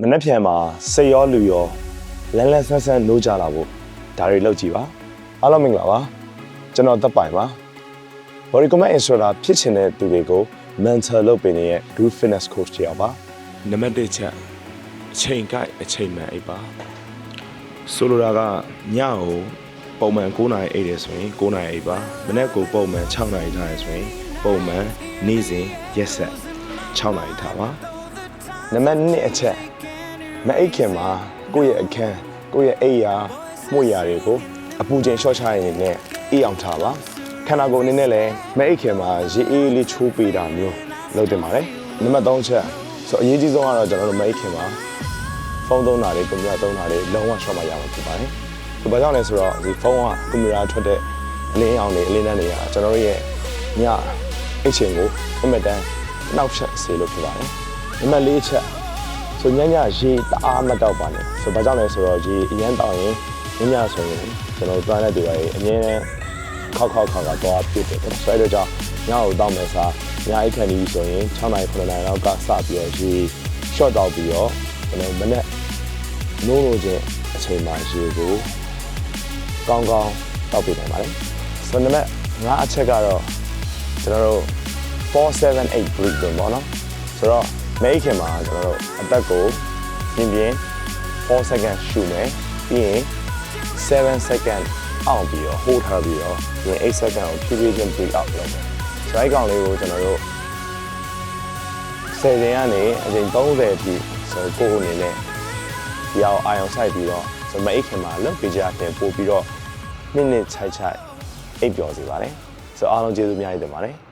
မနှက်ဖြန်မှာစိတ်ရောလူရောလန်းလန်းဆန်းဆန်းနိုးကြလာဖို့ဒါတွေလုပ်ကြည့်ပါအားလုံးမင်္ဂလာပါကျွန်တော်သက်ပိုင်ပါ Body Combat Instructor ဖြစ်ချင်တဲ့သူတွေကို mentor လုပ်ပေးနေတဲ့ Group Fitness Coach တယောက်ပါနံပါတ်1ချက်အချိန်ကိုက်အချိန်မှန်အိပ်ပါဆိုလိုတာကညကိုပုံမှန်9နာရီအိပ်တယ်ဆိုရင်9နာရီအိပ်ပါမနေ့ကပုံမှန်6နာရီထားရဆိုရင်ပုံမှန်နေ့စဉ်ရက်ဆက်6နာရီထားပါနံပါတ်2အချက်မအိပ်ခင်မှာကိုယ့်ရဲ့အခန်းကိုယ့်ရဲ့အိပ်ယာမှုရာတွေကိုအပူချိန်လျှော့ချရရင်လည်းအေးအောင်ထားပါခန္ဓာကိုယ်အနေနဲ့လည်းမအိပ်ခင်မှာရေအေးလေးချိုးပေးတာမျိုးလုပ်တင်ပါတယ်နံပါတ်3ချက်ဆိုအရေးကြီးဆုံးကတော့ကျွန်တော်တို့မအိပ်ခင်မှာဖုန်းသုံးတာတွေကွန်ပျူတာသုံးတာတွေလုံးဝရှော့မရမှာဖြစ်ပါတယ်ဒီဘာကြောင့်လဲဆိုတော့ဒီဖုန်းကကွန်ပျူတာထွက်တဲ့အလင်းအောင်တွေအလင်းတန်းတွေကကျွန်တော်တို့ရဲ့ညအိတ်ချိန်ကိုအင်မတန်နှောက်ယှက်စေလို့ဖြစ်ပါတယ်နံပါတ်4ချက်ဆိုညရေတအားမတောက်ပါနဲ့ဆိုဘာကြောင့်လဲဆိုတော့ရေအရန်တောက်ရင်ညဆိုရင်ကျွန်တော်တွန်းတဲ့တွေပါအမြဲတမ်းခောက်သွားပြစ်တယ်ဆိုတော့ကြောင့်ညကိုတောက်မယ်စားညအိတ်ခံပြီးဆိုရင်6နာရီ9နာရီလောက်ကစပြီးတော့ရေရှော့တောက်ပြီးတော့ကျွန်တော်မနေ့နိုးလို့ချင်းအချိန်မှာရေကိုကောင်းကောင်းတောက်ပေးနိုင်ပါတယ်ဆိုတော့နံပါတ်5အချက်ကတော့ကျွန်တော်တို့478 breathing ပေါ့နော်ဆိုတော့မဲခင်မှာကျွန်တော်တို့အသက်ကိုပြင်း4 second ရှူမယ်ပြီးရင်7 second အောင်ပြီးတော့ hold ထားပြီးတော့ပြီးရင်8 second ကိုဖြည်းဖြည်းချင်း breathe out လုပ်မယ်ဆိုတော့ဒီကောင်လေးကိုကျွန်တော်တို့10ချိန်ကနေအချိန်30အထိဆိုကိုယ့်အနေနဲ့ဒီအောင်အာရုံစိုက်ပြီးတော့ဆိုမဲခင်မှာလုပ်ပေးကြတဲ့ပို့ပြီးတော့မိနစ်ချိုက်အိပ်ပျော်စေပါတယ်ဆိုတော့အားလုံးကျေးဇူးအများကြီးတင်ပါတယ်